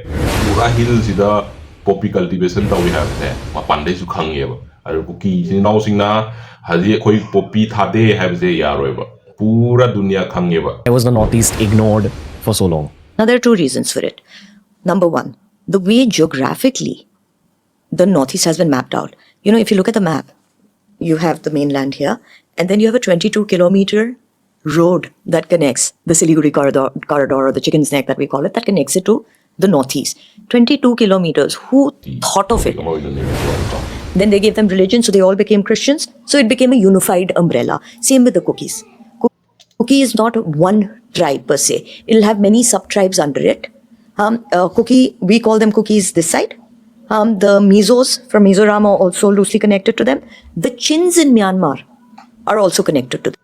Pura hills is the poppy cultivation that we have there. Mapande su khangeba. Aru Kuki now sing na haji koi poppy thade have ze yaroeba. Pura dunya khangeba. Why was the Northeast ignored for so long? Now, there are two reasons for it. Number one, the way geographically the Northeast has been mapped out. You know, if you look at the map, you have the mainland here, and then you have a 22-kilometer road that connects the Siliguri corridor or the Chicken's Neck that we call it, that connects it to the Northeast. 22 kilometers. Who thought of it? Then they gave them religion, so they all became Christians. So it became a unified umbrella. Same with the Kukis. Kuki is not one tribe per se. It'll have many sub-tribes under it. Kuki, we call them Kukis this side. The Mizos from Mizoram are also loosely connected to them. The Chins in Myanmar are also connected to them.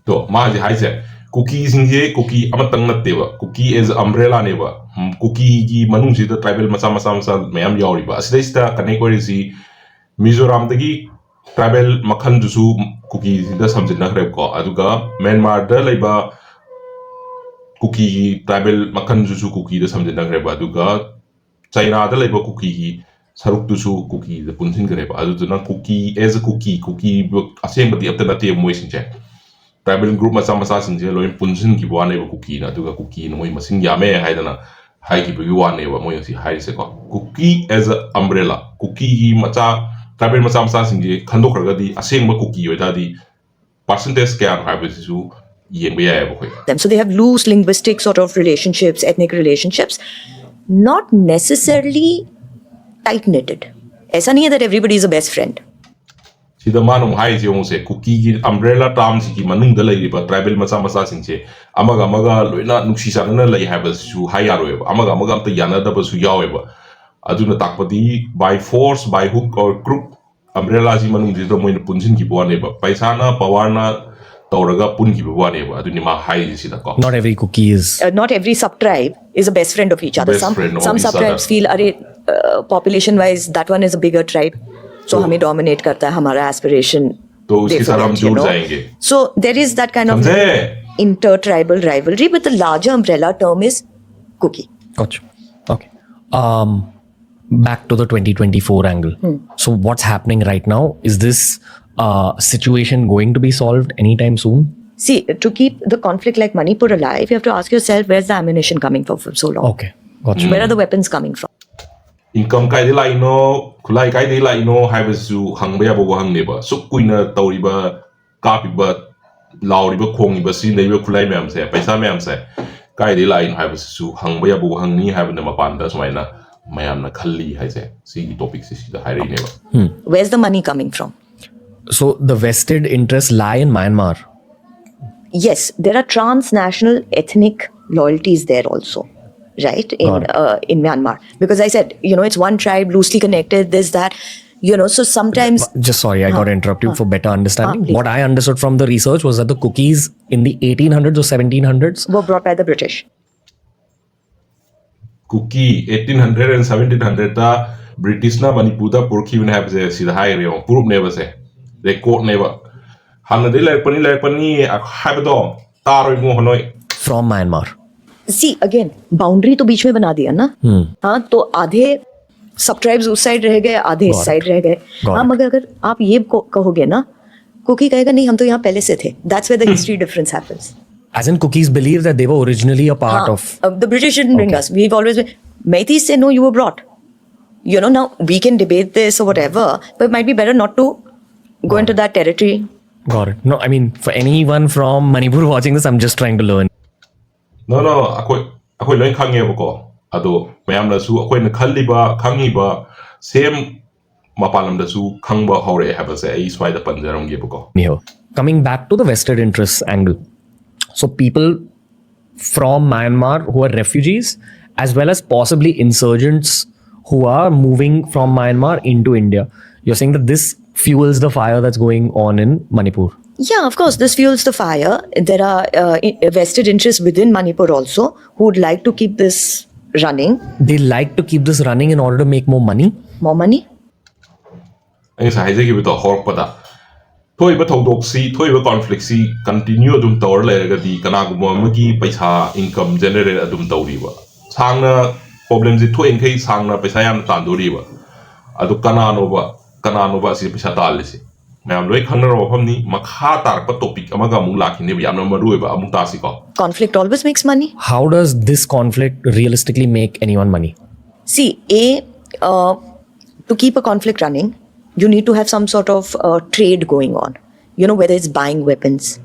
So, Maji Haise, Kuki Singhe, Kuki Amatang Nateva, Kuki is umbrella neva, Kuki Gi Manunsi, the tribal Masama Mayam Yoriba. Asista Kanekorisi, Mizoram the tribal Makanjusu, Kuki, the Samson Nakreko, Aduga, Myanmar, the Leba Kuki, tribal Makanjusu Kuki, the Samson Nakreba, Aduga, China, the Leba Kuki. Saruktusu Kuki, the Puntin Greba, Aduna Kuki as a cookie, assembly of the Native Moisinche. Tribal group Masama Sinjelo in Punsin Kiwane Kuki, Natuka Kuki, no Masin Yame, Haidana, Haiki Buan, Moyasi, Haiseko. Cookie as an umbrella, Cookie Mata, Tribal Masama Sinje, Kandokragadi, Assemble Cookie, or Daddy, percentage scale habits to Yembe. So they have loose linguistic sort of relationships, ethnic relationships, not necessarily tight-knitted. ऐसा नहीं है that everybody is a best friend. Sida manum hai je onse Kuki ki umbrella terms ki manung da lai ba tribal masa singche amaga loina nuksi sana lai ha ba su hai yaro ba amaga ta yana da ba su yawe ba aduna takpati by force by hook or crook umbrella ji manung ji do moina punjin ki bo ne ba paisa na pawana tauraga pun ki bo ne ba aduni ma hai ji sida ko. Not every Kuki is. Not every sub-tribe is a best friend of each other. Some sub-tribes feel population-wise that one is a bigger tribe. So हमें dominate करता है हमारा aspiration. तो उसके साथ हम जुड़ जाएंगे. So there is that kind of inter-tribal rivalry, but the larger umbrella term is Kuki. Gotcha. Okay. Back to the 2024 angle. So what's happening right now? Is this situation going to be solved anytime soon? See, to keep the conflict like Manipur alive, you have to ask yourself, where's the ammunition coming from for so long? Okay. Gotcha. Where are the weapons coming from? Income kai dila ino, kulai kai dila ino, haibasu hangbaya bo hang neba. So kuina tauriba, kapiba, lauriba kongiba, si neba kulai meam se, paisa meam se. Kai dila ino haibasu hangbaya bo hang ni haibana mapanda swaina mayam na khalli haise. See topics is the high neba. Where's the money coming from? So the vested interests lie in Myanmar. Yes, there are transnational ethnic loyalties there also. Right, in Myanmar, because I said, it's one tribe loosely connected, this, that, so sometimes. Just sorry, I got to interrupt you for better understanding. What I understood from the research was that the Kukis in the 1800s or 1700s were brought by the British. Kuki 1800 and 1700 ta British na Manipur da Purki when have the sida high real proof never say they court never. Hanna de like pani have dom taro mo hanoi from Myanmar. See again, boundary तो बीच में बना दिया ना. हाँ, तो आधे सब tribes उस साइड रह गए, आधे इस साइड रह गए. हाँ, मगर अगर आप ये कहोगे ना, कुकी कहेगा नहीं हम तो यहाँ पहले से थे. That's where the history difference happens. As in Kukis believe that they were originally a part of. The British didn't bring us. We've always been. Meitei say no, you were brought. Now we can debate this or whatever, but it might be better not to go into that territory. Got it. No, I mean for anyone from Manipur watching this, I'm just trying to learn. No, ako'y loin khangye ko. Ado mayam la su ako'y nakhalliba, khangiba same mapalam da su khangba hore have say ai swai da panjaram ge ko. Coming back to the vested interests angle. So people from Myanmar who are refugees as well as possibly insurgents who are moving from Myanmar into India. You're saying that this fuels the fire that's going on in Manipur. Yeah, of course, this fuels the fire. There are vested interests within Manipur also who would like to keep this running. They like to keep this running in order to make more money? More money? Ang sa haise gibi to hork pada. Thoi ba thodok si, thoi ba conflict si continue adum tawr lerga di kana gumma magi paisa income generate adum tawri ba. Sangna problem ji thoin kai sangna paisa yam tanduri ba adu kanano ba si paisa talisi mayam loi khangna ro pham ni makha tar pa topic amaga mu lakhine ba yamna maru ba amu ta si ko Conflict always makes money. How does this conflict realistically make anyone money? See, to keep a conflict running, you need to have some sort of trade going on. You know, whether it's buying weapons,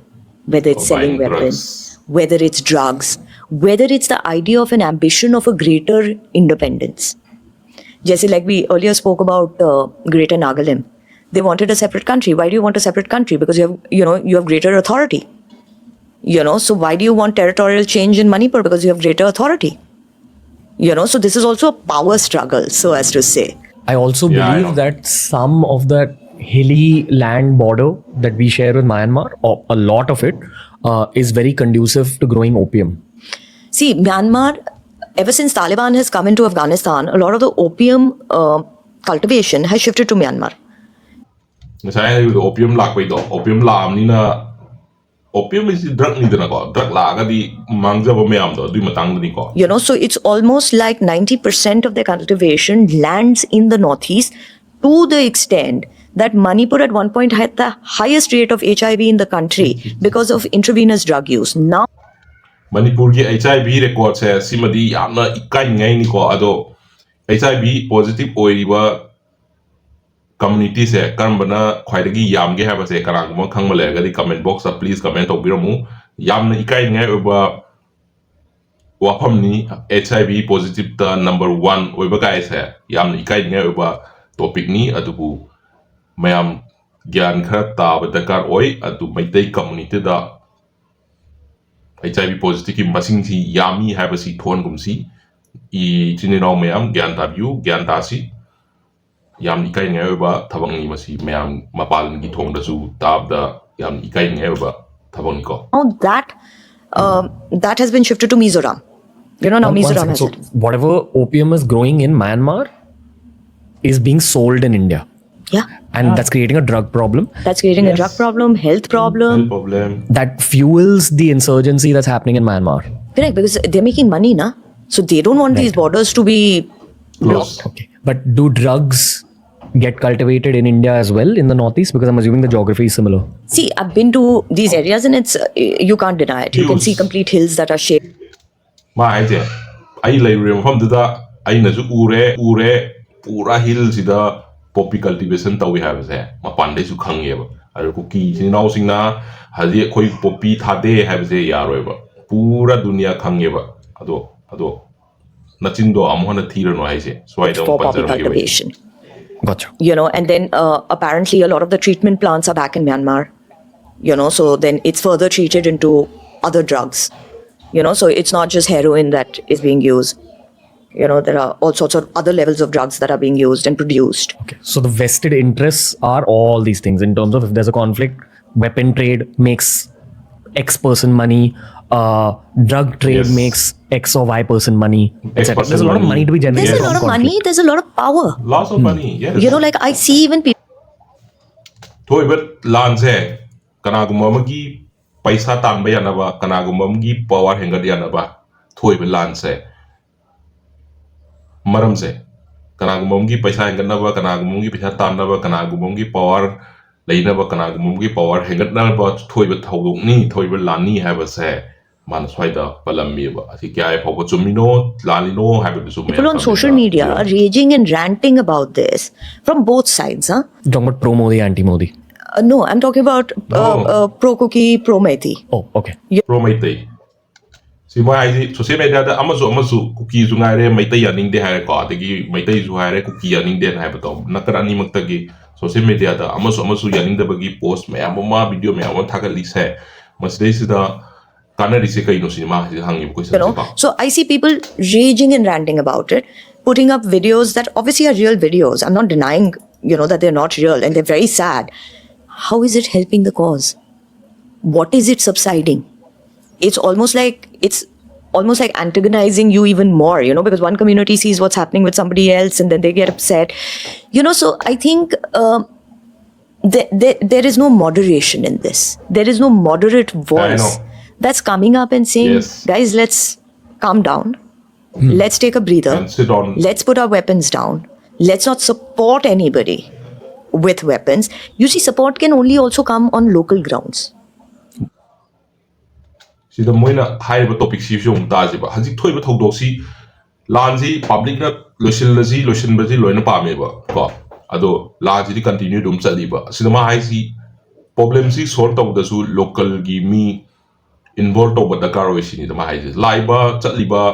whether it's Or selling buying weapons, drugs. whether it's drugs, whether it's the idea of an ambition of a greater independence. Just like we earlier spoke about Greater Nagaland, they wanted a separate country. Why do you want a separate country? Because you have greater authority. So why do you want territorial change in Manipur? Because you have greater authority. So this is also a power struggle, so as to say. I also Yeah, I believe know. that some of that hilly land border that we share with Myanmar, or a lot of it, is very conducive to growing opium. See, Myanmar, ever since Taliban has come into Afghanistan, a lot of the opium cultivation has shifted to Myanmar. ngasai opium lak pai do opium la amni na opium is drug ni dana ko drug la ga di mangja ba mayam do dui matang ni ko So it's almost like 90% of their cultivation lands in the northeast, to the extent that Manipur at one point had the highest rate of HIV in the country because of intravenous drug use. Now, Manipur ki HIV record se simadi yamna ikai ngai ni ko ado HIV positive oiriba community se karambana khwaidagi yamge haba se karangma khangma lega di comment box sa please comment tobiramu yamna ikai ngai oba wafam ni HIV positive ta number 1 oiba guys hai yamna ikai ngai oba topic ni adubu mayam gyan khara taba dakar oi adu Meitei community da HIV positive ki masing si yami haba si thon gumsi I chiniraw mayam gyan tabiu gyan tasi yam ikai ngai oba thabang ni masi mayam mapal gi thong da su tab da yam ikai ngai oba thabang ni ko that has been shifted to Mizoram. Now One Mizoram second. has So it. whatever opium is growing in Myanmar is being sold in India, Yeah, and that's creating a drug problem that's creating a Yes. drug problem, health problem. no problem that fuels the insurgency that's happening in Myanmar. Correct, because they're making money, na? So they don't want these borders to be close Okay, but do drugs get cultivated in India as well in the northeast? Because I'm assuming the geography is similar. See, I've been to these areas and it's you can't deny it. You can Huge. see complete hills that are shaped. ma ai je ai lai re mafam da ai na ju ure pura hill sida poppy cultivation tawi have se ma pande su khange ba aru ku ki sin naw sing na haji khoi poppy thade have se yaroi ba pura dunia khange ba ado nachin do amhona thira no ai se so I don't For poppy panjar cultivation. Gotcha. And then apparently a lot of the treatment plants are back in Myanmar. So then it's further treated into other drugs. So it's not just heroin that is being used. There are all sorts of other levels of drugs that are being used and produced. Okay. So the vested interests are all these things in terms of if there's a conflict, weapon trade makes X person money, drug trade Yes. makes X or Y person money, X etc. person There's a lot of money. money to be generated There's a from lot of conflict. money, there's a lot of power. lots of money yes Like I see even people. thoi but lanse kanaguma amagi paisa tanba yanaba kanaguma amagi power henga yanaba thoi but lanse maram se kanaguma amagi paisa henga naba kanaguma amagi paisa tanaba kanaguma amagi power leinaba kanaguma amagi power henga naba thoi but thodok ni thoi but lani have se man swaida palammi ba asi kya ai phobo chumino lalino have to People on social media are raging and ranting about this from both sides. You're talking about pro-Modi, anti-Modi. No, I'm talking about No. pro-Kuki, pro-Meitei. Oh, okay. pro Meitei si mo ai social media da amasu Kuki zu ngai re Meitei aning de hai ko adagi Meitei zu hai re Kuki aning de hai ba to nakara ni mak gi social media da amasu yaning da bagi post me ama video me ama thaga lis hai masdei sida kana rise kai no cinema hangi ko sa So I see people raging and ranting about it, putting up videos that obviously are real videos. I'm not denying, that they're not real and they're very sad. How is it helping the cause? What is it subsiding? It's almost like antagonizing you even more, because one community sees what's happening with somebody else and then they get upset. So I think there is no moderation in this. There is no moderate voice know. that's coming up and saying, Yes. guys, let's calm down. Let's take a breather. And sit on. Let's put our weapons down. Let's not support anybody with weapons. You see, support can only also come on local grounds. sida moina haiba topic si jong ta jiba haji thoiba thodok si lan ji public na loisin baji loina pa me ba ko ado la ji continue dum chali ba sida ma hai si problem si solve to da su local gi mi involved to ba da kar oi si ni da ma hai ji laiba chali ba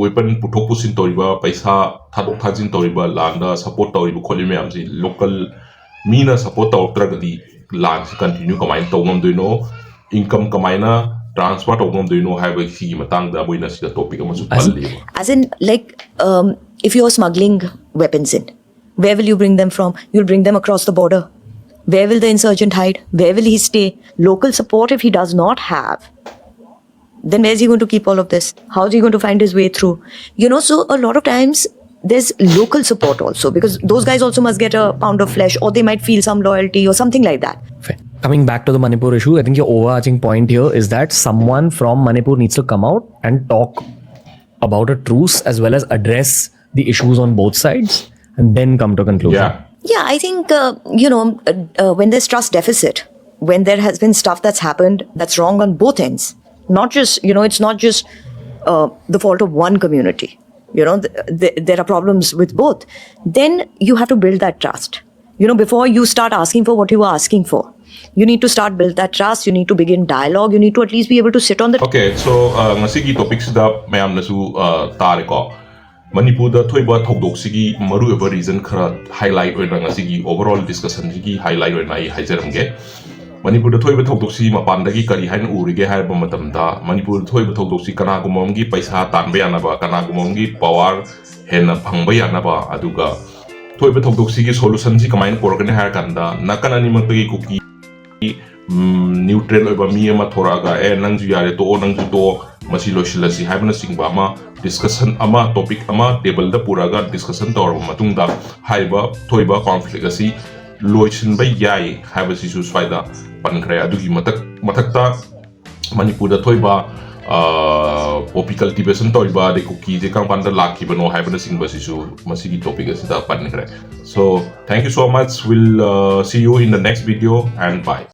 weapon puthok pusin toriba paisa thadok thajin toriba landa support toriba kholi me am ji local mi na support to tragadi lan si continue kamai to ngam do no income kamaina transfer of them do you know have a see matang da boy na sida topic amasu palli As in, like, if you're smuggling weapons in, where will you bring them from? You'll bring them across the border. Where will the insurgent hide? Where will he stay? Local support, if he does not have, then where's he going to keep all of this? How's he going to find his way through? You know, so a lot of times there's local support also, because those guys also must get a pound of flesh, or they might feel some loyalty or something like that. Fair. Coming back to the Manipur issue, I think your overarching point here is that someone from Manipur needs to come out and talk about a truce as well as address the issues on both sides and then come to a conclusion. yeah Yeah, I think, when there's trust deficit, when there has been stuff that's happened that's wrong on both ends, not just, it's not just the fault of one community, there are problems with both, then you have to build that trust. Before you start asking for what you are asking for, you need to start build that trust, you need to begin dialogue, you need to at least be able to sit on the... okay so ngasigi topic sida mayam na su tare ko Manipur da thoiba thodok sigi maru eba reason khara highlight oina ngasigi overall discussion sigi highlight oina ai haijaramge Manipur da thoiba thodok si mapan dagi kari hain urige haiba matam da Manipur thoiba thodok si kana gumom gi paisa tanbe yana ba kana gumom gi power hena phangba yana ba aduga thoiba thodok sigi solution si kamain porgane har kanda nakana ni magi kuki neutral oiba mi ama thoraga nangju yare to nangju to masi losilasi haibna singba ama discussion ama topic ama table da puraga discussion tor matung da haiba thoiba conflict asi loisin ba yai haiba si su swaida pankre adugi matakta Manipur da thoiba OP cultivation toiba de Kuki je kang panda laki bano haibna singba si su masigi topic asi da pankre so thank you so much we'll see you in the next video and bye.